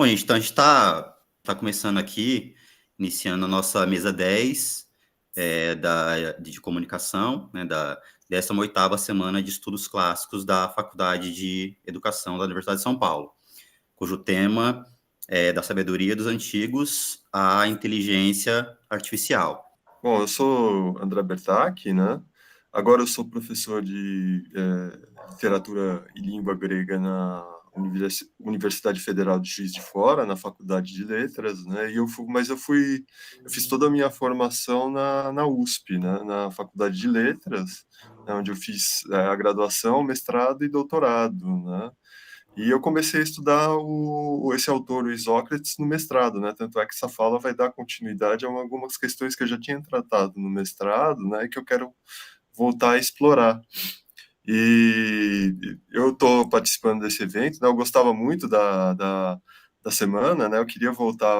Bom, gente, então a gente está começando aqui, iniciando a nossa mesa 10 de comunicação, né, da 18ª semana de estudos clássicos da Faculdade de Educação da Universidade de São Paulo, cujo tema é da sabedoria dos antigos à inteligência artificial. Bom, eu sou André Bertacchi, né? Agora eu sou professor de literatura e língua grega na Universidade Federal de Juiz de Fora, na Faculdade de Letras, né? Eu fiz toda a minha formação na USP, né? Na Faculdade de Letras, né? Onde eu fiz a graduação, mestrado e doutorado, né? E eu comecei a estudar esse autor, o Isócrates, no mestrado, né? Tanto é que essa fala vai dar continuidade a algumas questões que eu já tinha tratado no mestrado, né? E que eu quero voltar a explorar. E eu estou participando desse evento, né? Eu gostava muito da semana, né? Eu queria voltar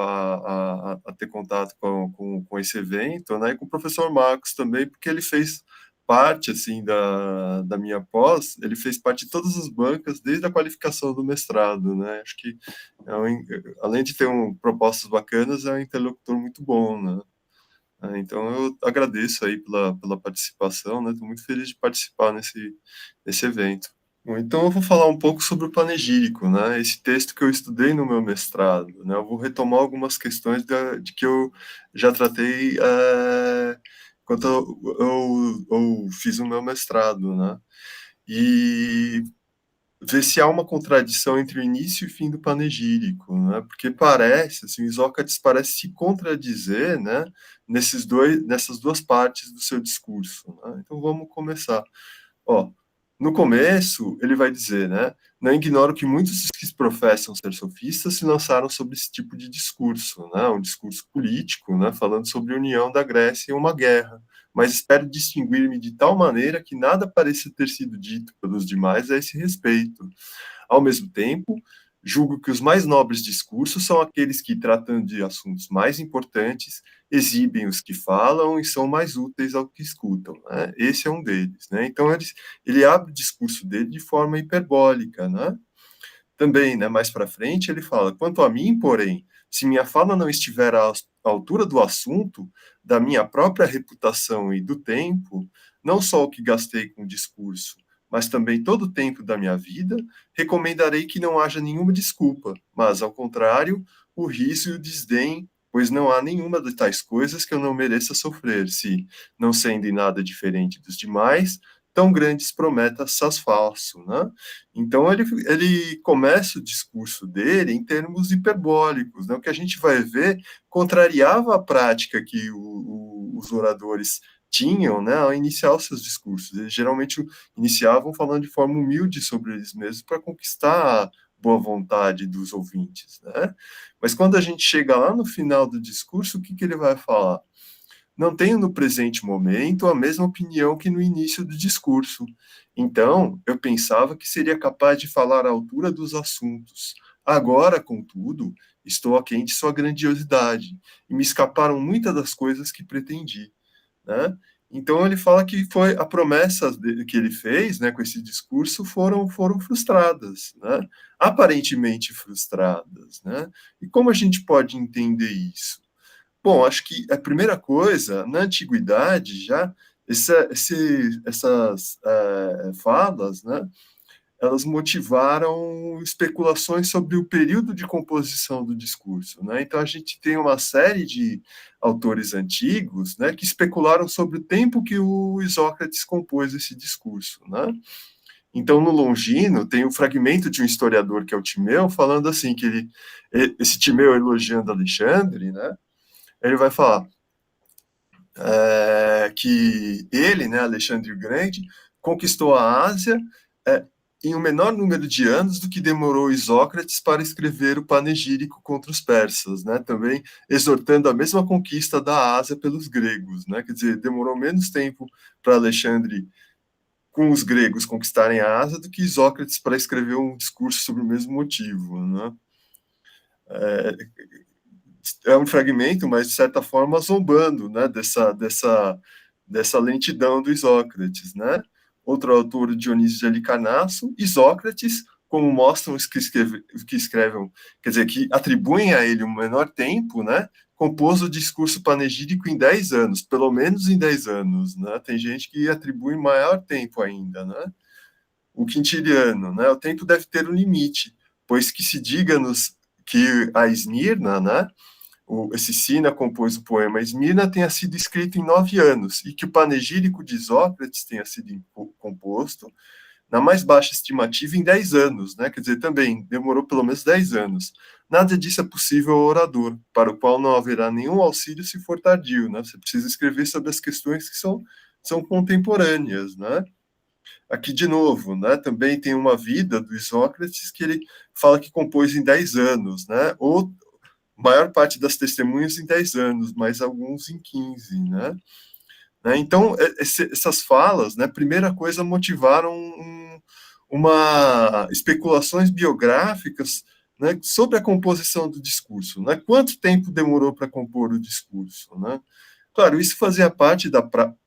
a ter contato com esse evento, né? E com o professor Marcos também, porque ele fez parte, assim, da minha pós, ele fez parte de todas as bancas, desde a qualificação do mestrado, né? Acho que, além de ter propostas bacanas, é um interlocutor muito bom, né? Então, eu agradeço aí pela participação, né? Estou muito feliz de participar nesse evento. Bom, então, eu vou falar um pouco sobre o panegírico, né? Esse texto que eu estudei no meu mestrado, né? Eu vou retomar algumas questões de que eu já tratei quando eu fiz o meu mestrado, né? E ver se há uma contradição entre o início e fim do panegírico, né? Porque parece, assim, o Isócrates parece se contradizer, né? Nessas duas partes do seu discurso, né? Então vamos começar. Ó, no começo ele vai dizer, né? Não ignoro que muitos dos que professam ser sofistas se lançaram sobre esse tipo de discurso, né? Um discurso político, né? Falando sobre a união da Grécia e uma guerra, mas espero distinguir-me de tal maneira que nada pareça ter sido dito pelos demais a esse respeito. Ao mesmo tempo, julgo que os mais nobres discursos são aqueles que, tratando de assuntos mais importantes, exibem os que falam e são mais úteis ao que escutam, né? Esse é um deles, né? Então, ele abre o discurso dele de forma hiperbólica, né? Também, né, mais para frente, ele fala: quanto a mim, porém, se minha fala não estiver à altura do assunto, da minha própria reputação e do tempo, não só o que gastei com o discurso, mas também todo o tempo da minha vida, recomendarei que não haja nenhuma desculpa, mas, ao contrário, o riso e o desdém, pois não há nenhuma de tais coisas que eu não mereça sofrer, se, não sendo em nada diferente dos demais, tão grandes prometas satisfaço, né? Então ele começa o discurso dele em termos hiperbólicos, né? O que a gente vai ver contrariava a prática que os oradores tinham, né, ao iniciar os seus discursos. Eles geralmente iniciavam falando de forma humilde sobre eles mesmos para conquistar a boa vontade dos ouvintes, né? Mas quando a gente chega lá no final do discurso, o que ele vai falar? Não tenho no presente momento a mesma opinião que no início do discurso. Então, eu pensava que seria capaz de falar à altura dos assuntos. Agora, contudo, estou aquém de sua grandiosidade, e me escaparam muitas das coisas que pretendi, né? Então ele fala que foi a promessa que ele fez, né, com esse discurso foram frustradas, né? Aparentemente frustradas, né? E como a gente pode entender isso? Bom, acho que a primeira coisa, na antiguidade já, essas falas, né, elas motivaram especulações sobre o período de composição do discurso, né? Então a gente tem uma série de autores antigos, né, que especularam sobre o tempo que o Isócrates compôs esse discurso, né? Então no Longino tem um fragmento de um historiador que é o Timeu falando assim que esse Timeu elogiando Alexandre, né? Ele vai falar que ele, né, Alexandre o Grande, conquistou a Ásia em um menor número de anos do que demorou Isócrates para escrever o panegírico contra os persas, né? Também exortando a mesma conquista da Ásia pelos gregos, né? Quer dizer, demorou menos tempo para Alexandre com os gregos conquistarem a Ásia do que Isócrates para escrever um discurso sobre o mesmo motivo, né? É um fragmento, mas de certa forma zombando, né, dessa lentidão do Isócrates, né? Outro autor, Dionísio de Halicarnasso, Isócrates, como mostram os que escrevem, quer dizer, que atribuem a ele um menor tempo, né, compôs o discurso panegírico em 10 anos, pelo menos em 10 anos, né? Tem gente que atribui maior tempo ainda, né? O Quintiliano, né? O tempo deve ter um limite, pois que se diga-nos que a Esmirna, né? Esse Sina compôs o poema Esmirna tenha sido escrito em 9 anos, e que o panegírico de Isócrates tenha sido composto na mais baixa estimativa em 10 anos, né? Quer dizer, também demorou pelo menos 10 anos. Nada disso é possível ao orador, para o qual não haverá nenhum auxílio se for tardio, né? Você precisa escrever sobre as questões que são contemporâneas, né? Aqui, de novo, né? Também tem uma vida do Isócrates que ele fala que compôs em 10 anos, né? Ou maior parte das testemunhas em 10 anos, mas alguns em 15, né? Então, essas falas, né, primeira coisa, motivaram uma especulações biográficas, né, sobre a composição do discurso. Né? Quanto tempo demorou para compor o discurso? Né? Claro, isso fazia parte da prática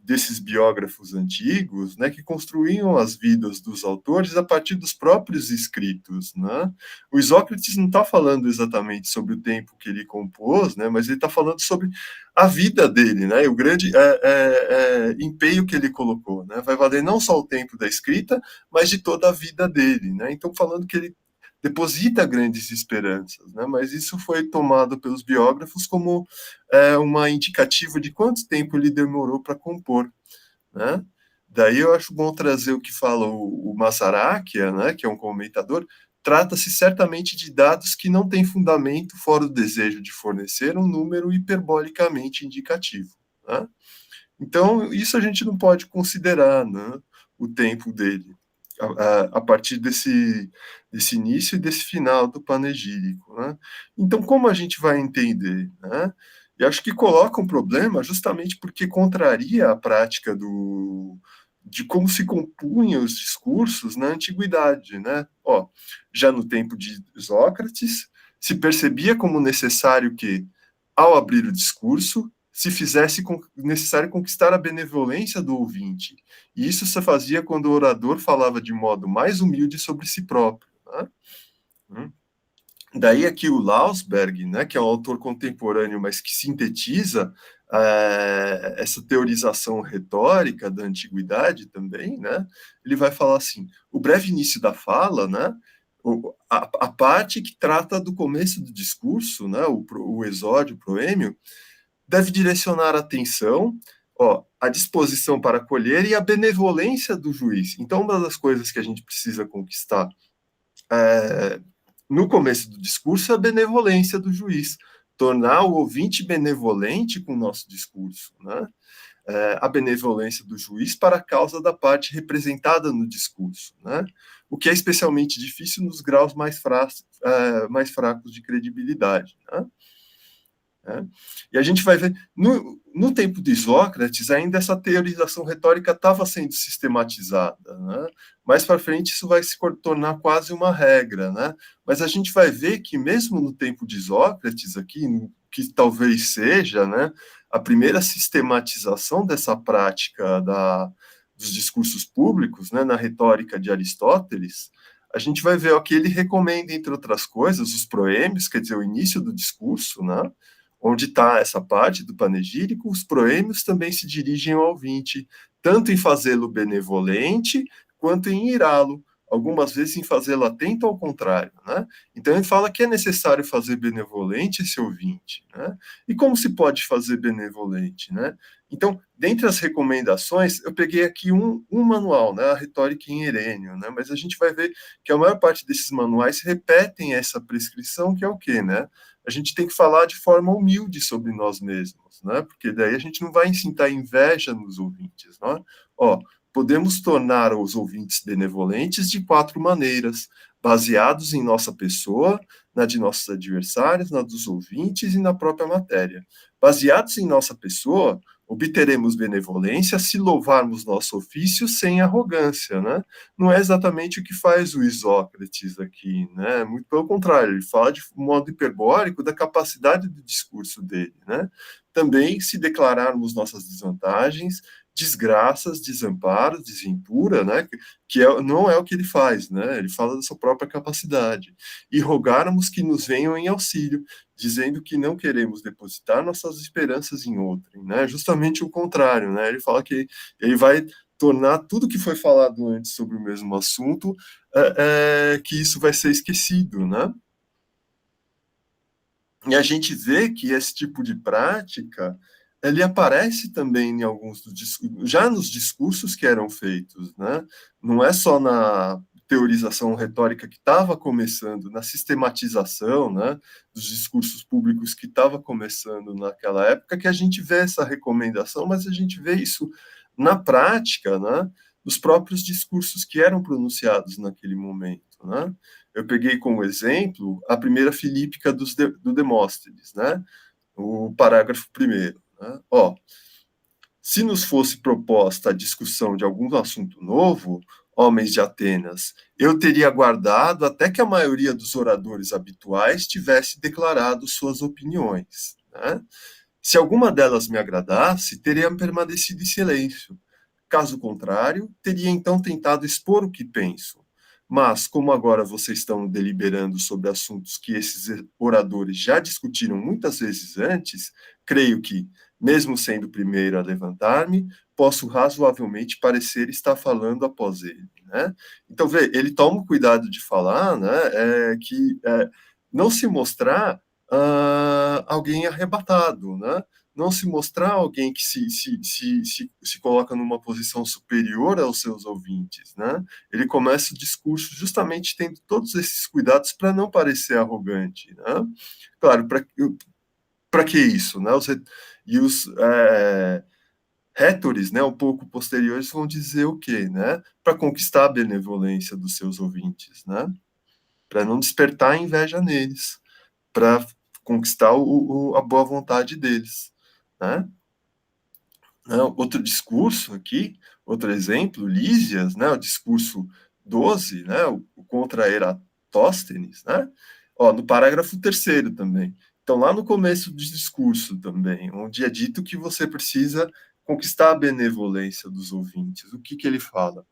desses biógrafos antigos, né, que construíam as vidas dos autores a partir dos próprios escritos. Né? O Isócrates não está falando exatamente sobre o tempo que ele compôs, né, mas ele está falando sobre a vida dele, né, o grande empenho que ele colocou. Né, vai valer não só o tempo da escrita, mas de toda a vida dele. Né, então, falando que ele deposita grandes esperanças, né? Mas isso foi tomado pelos biógrafos como uma indicativa de quanto tempo ele demorou para compor, né? Daí eu acho bom trazer o que fala o Massarakia, né, que é um comentador, trata-se certamente de dados que não têm fundamento fora o desejo de fornecer um número hiperbolicamente indicativo, né? Então, isso a gente não pode considerar, né, o tempo dele, a partir desse início e desse final do panegírico. Né? Então, como a gente vai entender? Né? E acho que coloca um problema justamente porque contraria a prática de como se compunham os discursos na antiguidade. Né? Já no tempo de Sócrates, se percebia como necessário que, ao abrir o discurso, se fizesse necessário conquistar a benevolência do ouvinte. E isso se fazia quando o orador falava de modo mais humilde sobre si próprio. Né? Daí aqui o Lausberg, né, que é um autor contemporâneo, mas que sintetiza essa teorização retórica da antiguidade também, né, ele vai falar assim, o breve início da fala, né, a parte que trata do começo do discurso, né, o exórdio, o proêmio, deve direcionar a atenção, a disposição para acolher e a benevolência do juiz. Então, uma das coisas que a gente precisa conquistar no começo do discurso é a benevolência do juiz, tornar o ouvinte benevolente com o nosso discurso, né? A benevolência do juiz para a causa da parte representada no discurso, né? O que é especialmente difícil nos graus mais fracos de credibilidade, né? E a gente vai ver, no tempo de Sócrates, ainda essa teorização retórica estava sendo sistematizada. Né? Mais para frente, isso vai se tornar quase uma regra. Né? Mas a gente vai ver que, mesmo no tempo de Sócrates, aqui, que talvez seja, né, a primeira sistematização dessa prática dos discursos públicos, né, na retórica de Aristóteles, a gente vai ver que ele recomenda, entre outras coisas, os proêmios, quer dizer, o início do discurso, né? Onde está essa parte do panegírico, os proêmios também se dirigem ao ouvinte, tanto em fazê-lo benevolente, quanto em irá-lo, algumas vezes em fazê-lo atento ao contrário. Né? Então ele fala que é necessário fazer benevolente esse ouvinte. Né? E como se pode fazer benevolente? Né? Então, dentre as recomendações, eu peguei aqui um manual, né, a Retórica em Herênio, né, mas a gente vai ver que a maior parte desses manuais repetem essa prescrição, que é o quê? Né? A gente tem que falar de forma humilde sobre nós mesmos, né? Porque daí a gente não vai incitar inveja nos ouvintes, né? Podemos tornar os ouvintes benevolentes de 4 maneiras, baseados em nossa pessoa, na de nossos adversários, na dos ouvintes e na própria matéria. Baseados em nossa pessoa, obteremos benevolência se louvarmos nosso ofício sem arrogância, né? Não é exatamente o que faz o Isócrates aqui, né? Muito pelo contrário, ele fala de modo hiperbólico da capacidade do discurso dele, né? Também, se declararmos nossas desvantagens, desgraças, desamparo, desventura, né, que não é o que ele faz, né, ele fala da sua própria capacidade, e rogáramos que nos venham em auxílio, dizendo que não queremos depositar nossas esperanças em outrem, né, justamente o contrário, né, ele fala que ele vai tornar tudo que foi falado antes sobre o mesmo assunto, que isso vai ser esquecido, né. E a gente vê que esse tipo de prática, ele aparece também em alguns já nos discursos que eram feitos, né? Não é só na teorização retórica que estava começando, na sistematização, né, dos discursos públicos que estava começando naquela época, que a gente vê essa recomendação, mas a gente vê isso na prática, né, dos próprios discursos que eram pronunciados naquele momento, né? Eu peguei como exemplo a primeira filípica do Demóstenes, né? O parágrafo primeiro. Né? Se nos fosse proposta a discussão de algum assunto novo, homens de Atenas, eu teria aguardado até que a maioria dos oradores habituais tivesse declarado suas opiniões. Né? Se alguma delas me agradasse, teria permanecido em silêncio. Caso contrário, teria então tentado expor o que penso. Mas, como agora vocês estão deliberando sobre assuntos que esses oradores já discutiram muitas vezes antes, creio que, mesmo sendo o primeiro a levantar-me, posso razoavelmente parecer estar falando após ele. Né? Então, vê, ele toma o cuidado de falar, né, não se mostrar alguém arrebatado, né? Não se mostrar alguém que se coloca numa posição superior aos seus ouvintes, né? Ele começa o discurso justamente tendo todos esses cuidados para não parecer arrogante, né? Claro, para que isso, né? Os rhétores, né, um pouco posteriores, vão dizer o quê, né? Para conquistar a benevolência dos seus ouvintes, né? Para não despertar a inveja neles, para conquistar a boa vontade deles, né? Outro discurso aqui, outro exemplo, Lísias, né, o discurso 12, né, o contra Eratóstenes, né, no parágrafo terceiro também. Então, lá no começo do discurso também, onde é dito que você precisa conquistar a benevolência dos ouvintes, o que ele fala?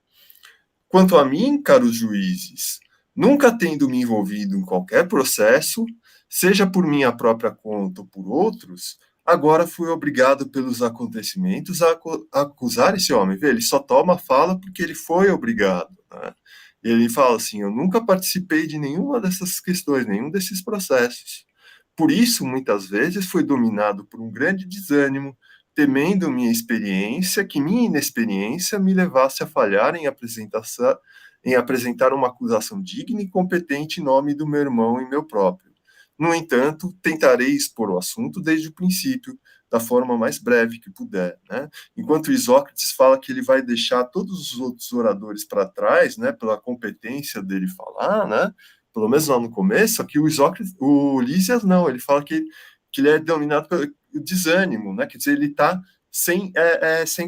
Quanto a mim, caros juízes, nunca tendo me envolvido em qualquer processo, seja por minha própria conta ou por outros, agora fui obrigado pelos acontecimentos a acusar esse homem. Vê, ele só toma a fala porque ele foi obrigado. Né? Ele fala assim: eu nunca participei de nenhuma dessas questões, nenhum desses processos. Por isso, muitas vezes, fui dominado por um grande desânimo, temendo minha experiência, que minha inexperiência me levasse a falhar em apresentar uma acusação digna e competente em nome do meu irmão e meu próprio. No entanto, tentarei expor o assunto desde o princípio, da forma mais breve que puder. Né? Enquanto Isócrates fala que ele vai deixar todos os outros oradores para trás, né, pela competência dele falar, né, pelo menos lá no começo, aqui o Lísias não, ele fala que ele é dominado pelo desânimo, né? Quer dizer, ele está sem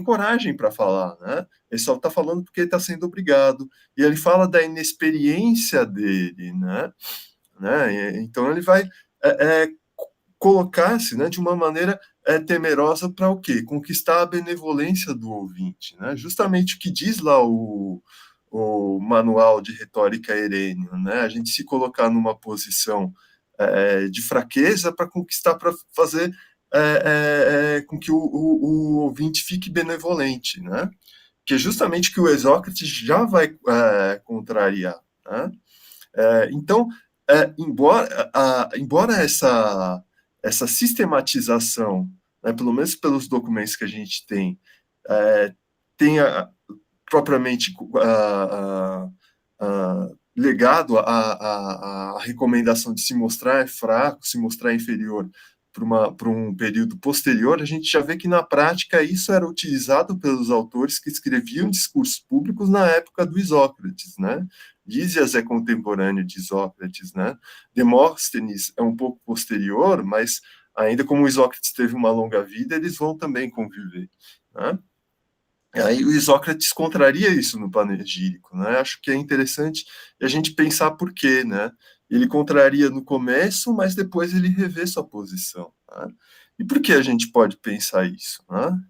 coragem para falar, né? Ele só está falando porque ele está sendo obrigado. E ele fala da inexperiência dele, né? Então ele vai colocar-se, né, de uma maneira temerosa para o quê? Conquistar a benevolência do ouvinte, né? Justamente o que diz lá o manual de retórica Herênio, né? A gente se colocar numa posição de fraqueza para conquistar, para fazer com que o ouvinte fique benevolente, né? Que é justamente o que o Exócrates já vai contrariar, né? Então, embora essa sistematização, né, pelo menos pelos documentos que a gente tem, tenha propriamente legado a recomendação de se mostrar fraco, se mostrar inferior para um período posterior, a gente já vê que na prática isso era utilizado pelos autores que escreviam discursos públicos na época do Isócrates, né? Lísias é contemporâneo de Isócrates, né? Demóstenes é um pouco posterior, mas ainda como Isócrates teve uma longa vida, eles vão também conviver, né? Aí o Isócrates contraria isso no panegírico, né? Acho que é interessante a gente pensar por quê, né? Ele contraria no começo, mas depois ele revê sua posição. Né? E por que a gente pode pensar isso? Né?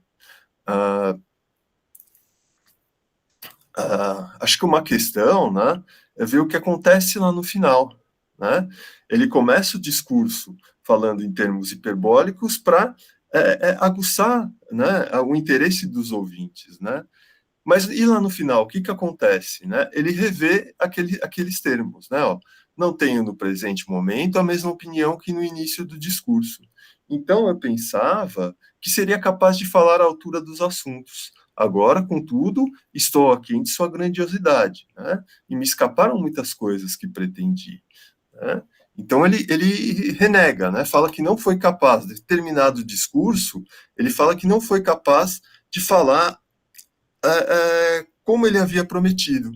acho que uma questão, né, é ver o que acontece lá no final, né? Ele começa o discurso falando em termos hiperbólicos para aguçar, né, o interesse dos ouvintes, né? Mas e lá no final, o que que acontece, né? Ele revê aqueles termos, né? Ó, não tenho no presente momento a mesma opinião que no início do discurso. Então eu pensava que seria capaz de falar à altura dos assuntos. Agora, contudo, estou aquém de sua grandiosidade, né? E me escaparam muitas coisas que pretendi, né? Então ele renega, né? Fala que não foi capaz, de determinado discurso, ele fala que não foi capaz de falar como ele havia prometido.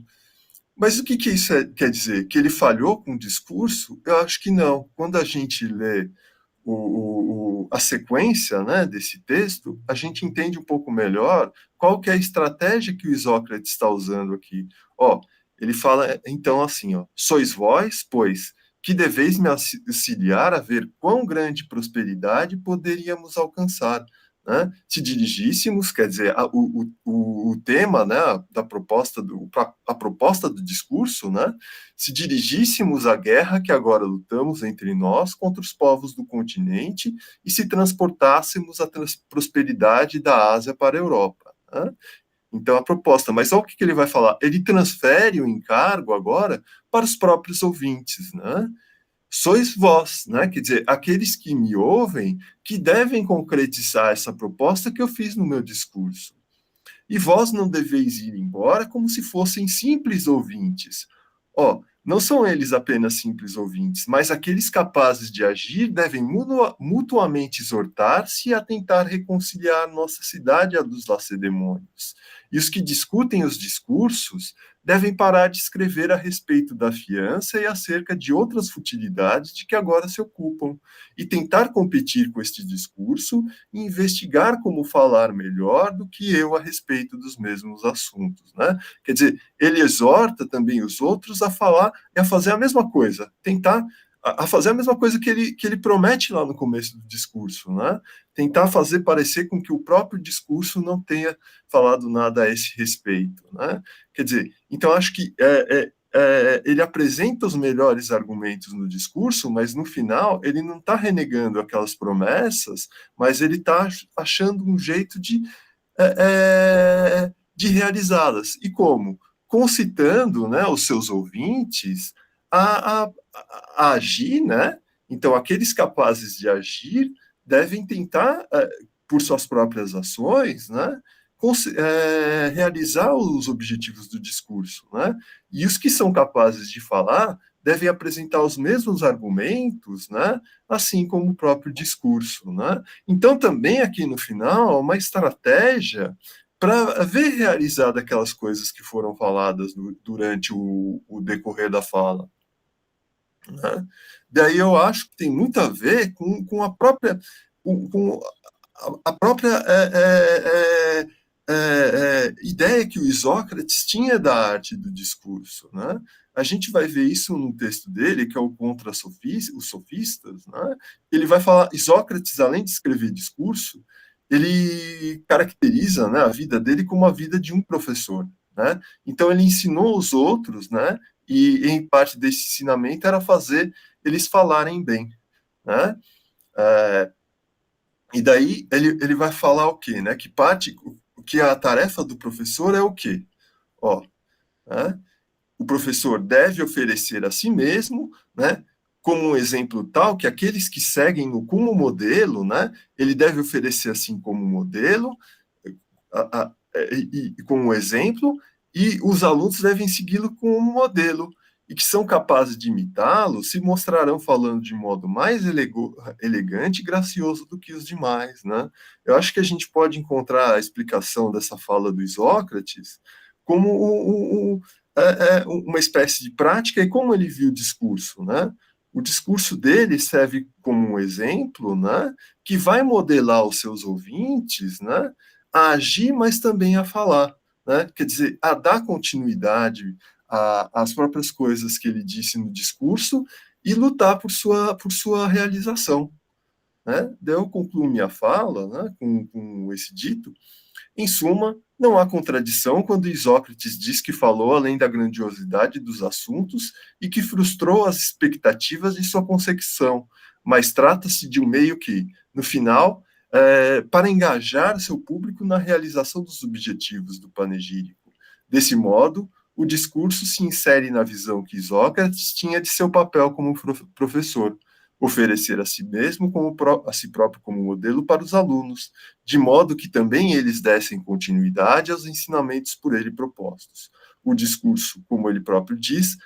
Mas o que, que isso quer dizer? Que ele falhou com o discurso? Eu acho que não. Quando a gente lê a sequência, né, desse texto, a gente entende um pouco melhor qual que é a estratégia que o Isócrates está usando aqui. Ó, ele fala então assim, ó, sois vós, pois, que deveis me auxiliar a ver quão grande prosperidade poderíamos alcançar, né? Se dirigíssemos, quer dizer, o tema, né, a proposta do discurso, né, se dirigíssemos à guerra que agora lutamos entre nós contra os povos do continente e se transportássemos a prosperidade da Ásia para a Europa, né? Então, a proposta, mas olha o que ele vai falar, ele transfere o encargo agora para os próprios ouvintes, né? Sois vós, né? Quer dizer, aqueles que me ouvem, que devem concretizar essa proposta que eu fiz no meu discurso. E vós não deveis ir embora como se fossem simples ouvintes. Ó, não são eles apenas simples ouvintes, mas aqueles capazes de agir devem mutuamente exortar-se a tentar reconciliar nossa cidade à dos lacedemônios. E os que discutem os discursos devem parar de escrever a respeito da fiança e acerca de outras futilidades de que agora se ocupam, e tentar competir com este discurso e investigar como falar melhor do que eu a respeito dos mesmos assuntos, né? Quer dizer, ele exorta também os outros a falar e a fazer a mesma coisa, tentar a fazer a mesma coisa que ele promete lá no começo do discurso, né? Tentar fazer parecer com que o próprio discurso não tenha falado nada a esse respeito, né? Quer dizer, então acho que ele apresenta os melhores argumentos no discurso, mas no final ele não está renegando aquelas promessas, mas ele está achando um jeito de realizá-las. E como? Concitando, né, os seus ouvintes a, a, a agir, né? Então, aqueles capazes de agir devem tentar, por suas próprias ações, né, realizar os objetivos do discurso, né? E os que são capazes de falar devem apresentar os mesmos argumentos, né? Assim como o próprio discurso, né? Então, também aqui no final, uma estratégia para ver realizada aquelas coisas que foram faladas durante o decorrer da fala, né? Daí eu acho que tem muito a ver com a própria com a própria ideia que o Isócrates tinha da arte do discurso, né? A gente vai ver isso no texto dele, que é o Contra os Sofistas, né? Ele vai falar, Isócrates, além de escrever discurso, ele caracteriza, né, a vida dele como a vida de um professor, né? Então ele ensinou os outros, né? E em parte desse ensinamento era fazer eles falarem bem, né? É, e daí ele vai falar o quê, né? Que a tarefa do professor é o quê? Ó, né? O professor deve oferecer a si mesmo, né? Como um exemplo tal que aqueles que seguem-no como modelo, né? Ele deve oferecer assim como modelo, e como exemplo, e os alunos devem segui-lo como modelo, e que são capazes de imitá-lo se mostrarão falando de modo mais elegante e gracioso do que os demais, né? Eu acho que a gente pode encontrar a explicação dessa fala do Isócrates como uma espécie de prática e como ele viu o discurso, né? O discurso dele serve como um exemplo, né, que vai modelar os seus ouvintes, né, a agir, mas também a falar, né? Quer dizer, a dar continuidade às próprias coisas que ele disse no discurso e lutar por sua realização, né? Daí eu concluo minha fala, né, com esse dito, Em suma, não há contradição quando Isócrates diz que falou além da grandiosidade dos assuntos e que frustrou as expectativas de sua concepção, mas trata-se de um meio que, no final, para engajar seu público na realização dos objetivos do panegírico. Desse modo, o discurso se insere na visão que Isócrates tinha de seu papel como professor, oferecer a si mesmo a si próprio como modelo para os alunos, de modo que também eles dessem continuidade aos ensinamentos por ele propostos. O discurso, como ele próprio diz,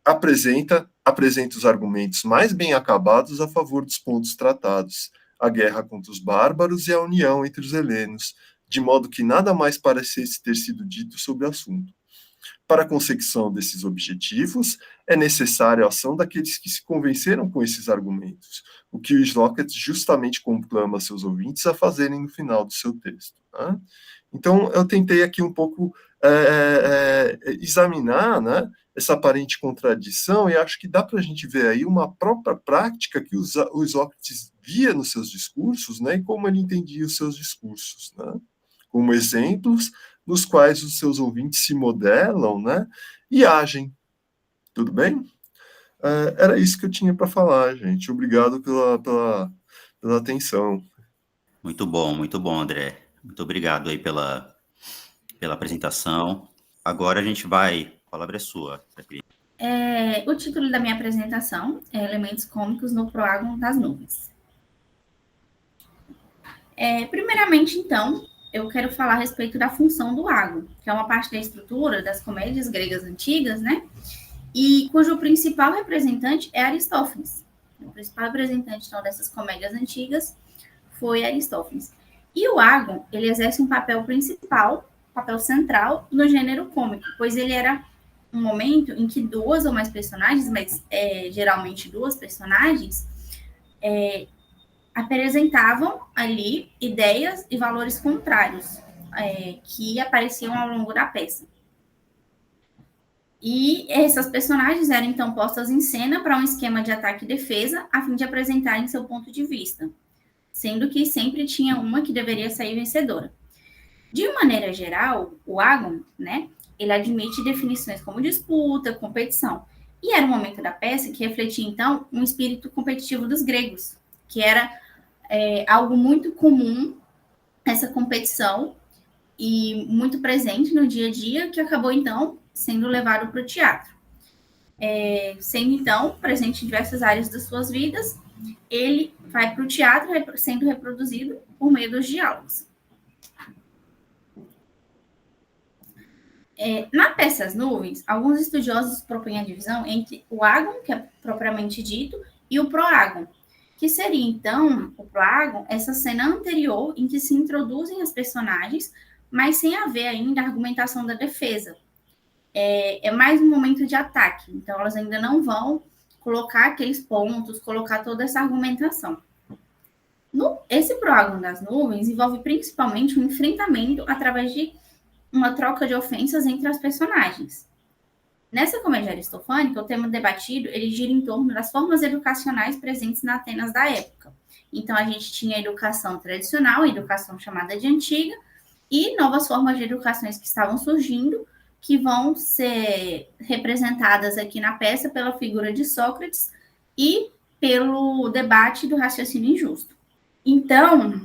apresenta os argumentos mais bem acabados a favor dos pontos tratados, a guerra contra os bárbaros e a união entre os helenos, de modo que nada mais parecesse ter sido dito sobre o assunto. Para a consecução desses objetivos, é necessária a ação daqueles que se convenceram com esses argumentos, o que o Isócrates justamente conclama seus ouvintes a fazerem no final do seu texto. Né? Então, eu tentei aqui um pouco examinar, né, essa aparente contradição, e acho que dá para a gente ver aí uma própria prática que o Isócrates via nos seus discursos, né, e como ele entendia os seus discursos, né, como exemplos nos quais os seus ouvintes se modelam, né, e agem. Tudo bem? Era isso que eu tinha para falar, gente. Obrigado pela atenção. Muito bom, André. Muito obrigado aí pela apresentação. Agora a gente vai... A palavra é sua. O título da minha apresentação é Elementos Cômicos no Proágono das Nuvens. Primeiramente, então, eu quero falar a respeito da função do ágon, que é uma parte da estrutura das comédias gregas antigas, né? E cujo principal representante é Aristófanes. O principal representante, então, dessas comédias antigas foi Aristófanes. E o ágon, ele exerce um papel principal, papel central no gênero cômico, pois ele era um momento em que duas ou mais personagens, mas geralmente duas personagens, apresentavam ali ideias e valores contrários que apareciam ao longo da peça. E essas personagens eram, então, postas em cena para um esquema de ataque e defesa, a fim de apresentarem seu ponto de vista, sendo que sempre tinha uma que deveria sair vencedora. De maneira geral, o ágon, né, ele admite definições como disputa, competição. E era um momento da peça que refletia, então, um espírito competitivo dos gregos, que era algo muito comum, essa competição, e muito presente no dia a dia, que acabou, então, sendo levado para o teatro. Sendo, então, presente em diversas áreas das suas vidas, ele vai para o teatro sendo reproduzido por meio dos diálogos. Na peça As Nuvens, alguns estudiosos propõem a divisão entre o ágon, que é propriamente dito, e o proágon, que seria, então, o proágon, essa cena anterior em que se introduzem as personagens, mas sem haver ainda a argumentação da defesa. É mais um momento de ataque, então elas ainda não vão colocar aqueles pontos, colocar toda essa argumentação. Esse proágon das nuvens envolve principalmente um enfrentamento através de uma troca de ofensas entre as personagens. Nessa comédia aristofânica, o tema debatido ele gira em torno das formas educacionais presentes na Atenas da época. Então, a gente tinha a educação tradicional, a educação chamada de antiga, e novas formas de educações que estavam surgindo, que vão ser representadas aqui na peça pela figura de Sócrates e pelo debate do raciocínio injusto. Então,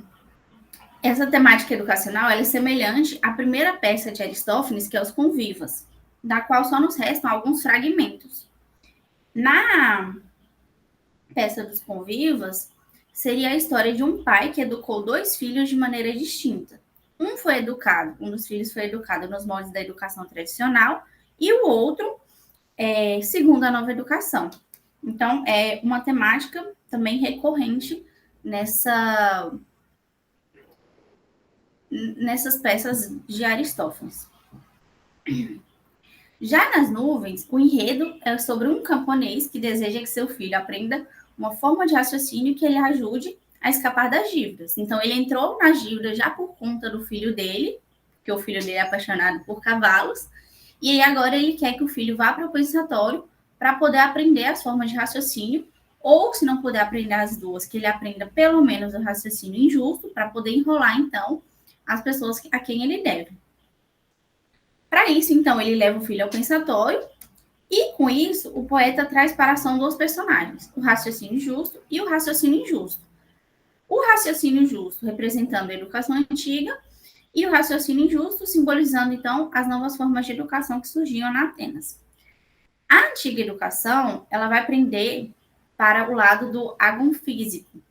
essa temática educacional ela é semelhante à primeira peça de Aristófanes, que é Os Convivas, da qual só nos restam alguns fragmentos. Na peça dos Convivas, seria a história de um pai que educou dois filhos de maneira distinta. Um dos filhos foi educado nos moldes da educação tradicional, e o outro, segundo a nova educação. Então, é uma temática também recorrente nessas peças de Aristófanes. Já nas nuvens, o enredo é sobre um camponês que deseja que seu filho aprenda uma forma de raciocínio que ele ajude a escapar das dívidas. Então, ele entrou nas dívidas já por conta do filho dele, porque o filho dele é apaixonado por cavalos, e aí agora ele quer que o filho vá para o pensatório para poder aprender as formas de raciocínio, ou se não puder aprender as duas, que ele aprenda pelo menos o raciocínio injusto, para poder enrolar, então, as pessoas a quem ele deve. Para isso, então, ele leva o filho ao pensatório e, com isso, o poeta traz para a ação dois personagens, o raciocínio justo e o raciocínio injusto. O raciocínio justo representando a educação antiga e o raciocínio injusto simbolizando, então, as novas formas de educação que surgiam na Atenas. A antiga educação, ela vai prender para o lado do agon físico.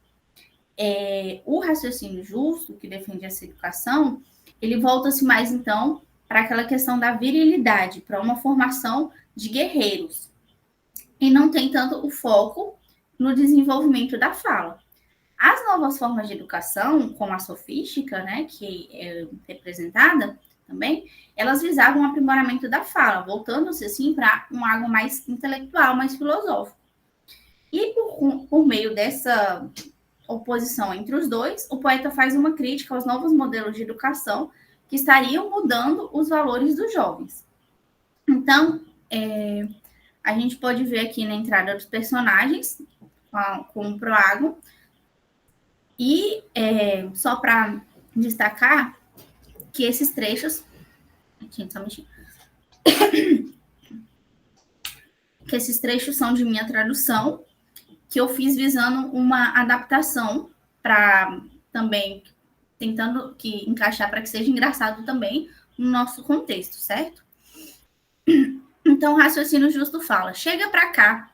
O raciocínio justo, que defende essa educação, ele volta-se mais, então, para aquela questão da virilidade, para uma formação de guerreiros. E não tem tanto o foco no desenvolvimento da fala. As novas formas de educação, como a sofística, né, que é representada também, elas visavam o aprimoramento da fala, voltando-se, assim, para algo mais intelectual, mais filosófico. E por meio dessa oposição entre os dois, o poeta faz uma crítica aos novos modelos de educação que estariam mudando os valores dos jovens. Então, a gente pode ver aqui na entrada dos personagens, com o Proágon, e só para destacar que esses trechos... que esses trechos são de minha tradução, que eu fiz visando uma adaptação para também tentando encaixar para que seja engraçado também no nosso contexto, certo? Então, o raciocínio justo fala: chega para cá,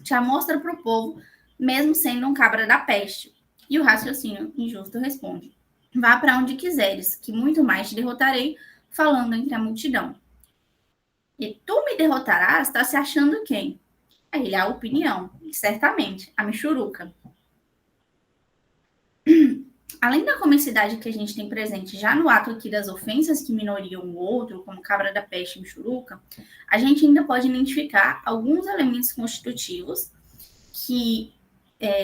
já mostra para o povo, mesmo sendo um cabra da peste. E o raciocínio injusto responde: vá para onde quiseres, que muito mais te derrotarei, falando entre a multidão. E tu me derrotarás, está se achando quem? Aí ele, a opinião, certamente, a Michuruca. Além da comicidade que a gente tem presente já no ato aqui das ofensas que minoriam o outro, como cabra da peste e Michuruca, a gente ainda pode identificar alguns elementos constitutivos que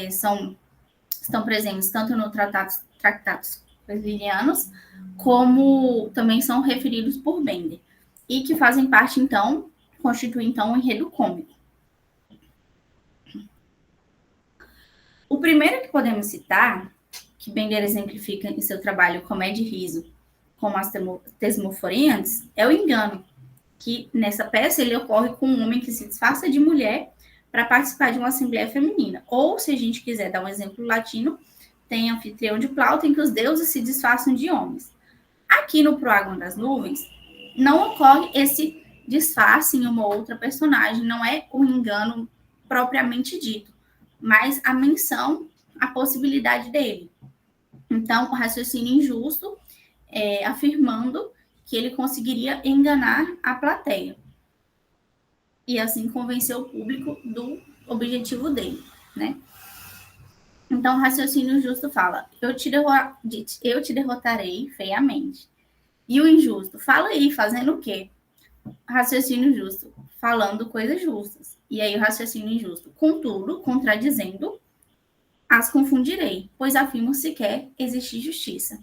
estão presentes tanto no tratados Lilianos, como também são referidos por Bender, e que fazem parte, então, constituem, então, um enredo cômico. O primeiro que podemos citar, que Bender exemplifica em seu trabalho Comédia e Riso, como as Tesmoforiantes, é o engano, que nessa peça ele ocorre com um homem que se disfarça de mulher para participar de uma assembleia feminina. Ou, se a gente quiser dar um exemplo latino, tem Anfitrião de Plauto, em que os deuses se disfarçam de homens. Aqui no Proágon das Nuvens, não ocorre esse disfarce em uma outra personagem, não é o engano propriamente dito, mas a menção, a possibilidade dele. Então, o raciocínio injusto, afirmando que ele conseguiria enganar a plateia e assim convencer o público do objetivo dele, né? Então, o raciocínio justo fala: eu te derrotarei feiamente. E o injusto, fala aí, fazendo o quê? Raciocínio justo, falando coisas justas. E aí o raciocínio injusto, contudo, contradizendo, as confundirei, pois afirmo sequer existe justiça.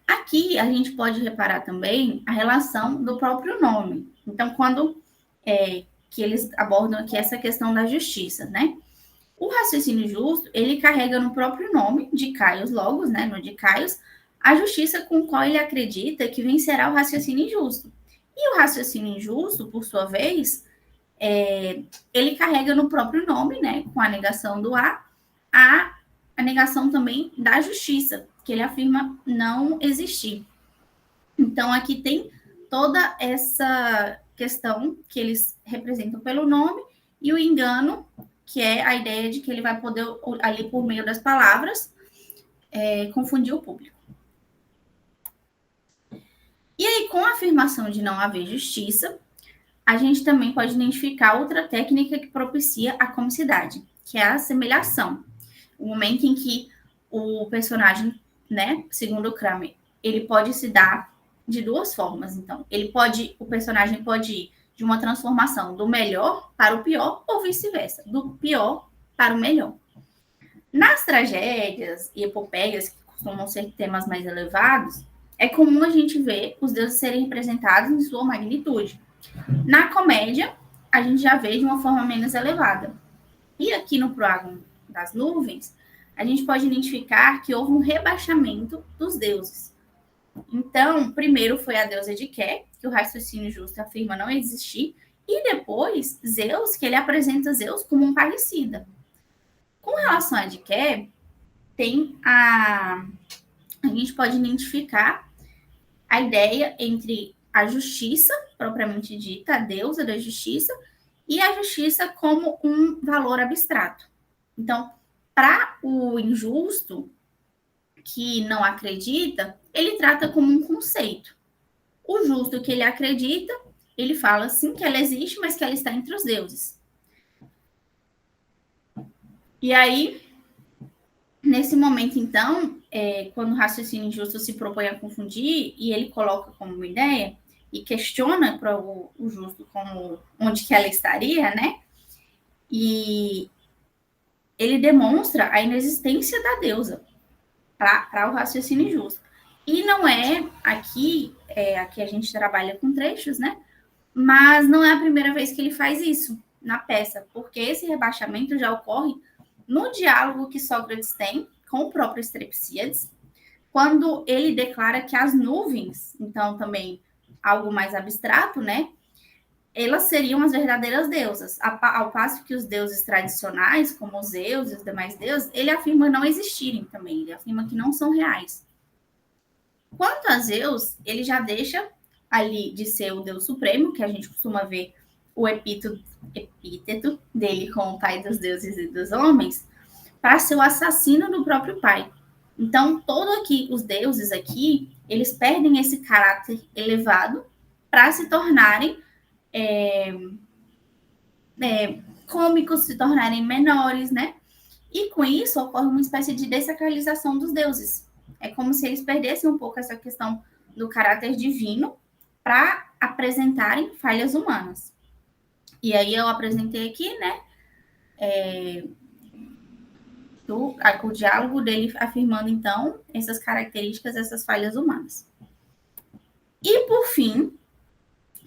Aqui a gente pode reparar também a relação do próprio nome. Então, quando que eles abordam aqui essa questão da justiça, né? O raciocínio justo, ele carrega no próprio nome, de Caius Logos, né, no de Caius, a justiça com qual ele acredita que vencerá o raciocínio injusto. E o raciocínio injusto, por sua vez, ele carrega no próprio nome, né, com a negação do a negação também da justiça, que ele afirma não existir. Então, aqui tem toda essa questão que eles representam pelo nome e o engano, que é a ideia de que ele vai poder, ali por meio das palavras, confundir o público. E aí, com a afirmação de não haver justiça, a gente também pode identificar outra técnica que propicia a comicidade, que é a assemelhação. O momento em que o personagem, né, segundo o Kramer, ele pode se dar de duas formas. Então, o personagem pode ir de uma transformação do melhor para o pior ou vice-versa, do pior para o melhor. Nas tragédias e epopeias, que costumam ser temas mais elevados, é comum a gente ver os deuses serem representados em sua magnitude. Na comédia, a gente já vê de uma forma menos elevada. E aqui no Proágon das Nuvens, a gente pode identificar que houve um rebaixamento dos deuses. Então, primeiro foi a deusa de Qué, que o raciocínio justo afirma não existir, e depois Zeus, que ele apresenta Zeus como um parricida. Com relação a de Qué, tem a gente pode identificar a ideia entre a justiça, propriamente dita, a deusa da justiça, e a justiça como um valor abstrato. Então, para o injusto, que não acredita, ele trata como um conceito. O justo que ele acredita, ele fala sim que ela existe, mas que ela está entre os deuses. E aí, nesse momento, então, quando o raciocínio injusto se propõe a confundir e ele coloca como uma ideia e questiona para o justo como onde que ela estaria, né? E ele demonstra a inexistência da deusa para o raciocínio injusto. E não é aqui a gente trabalha com trechos, né? Mas não é a primeira vez que ele faz isso na peça, porque esse rebaixamento já ocorre no diálogo que Sócrates tem com o próprio Estrepsíades, quando ele declara que as nuvens, então também algo mais abstrato, né? Elas seriam as verdadeiras deusas, ao passo que os deuses tradicionais, como os Zeus e os demais deuses, ele afirma não existirem também, ele afirma que não são reais. Quanto a Zeus, ele já deixa ali de ser o Deus Supremo, que a gente costuma ver o epíteto dele como o pai dos deuses e dos homens, para ser o assassino do próprio pai. Então, os deuses aqui, eles perdem esse caráter elevado para se tornarem cômicos, se tornarem menores, né? E com isso ocorre uma espécie de dessacralização dos deuses. É como se eles perdessem um pouco essa questão do caráter divino para apresentarem falhas humanas. E aí eu apresentei aqui, né, o diálogo dele afirmando, então, essas características, essas falhas humanas. E, por fim,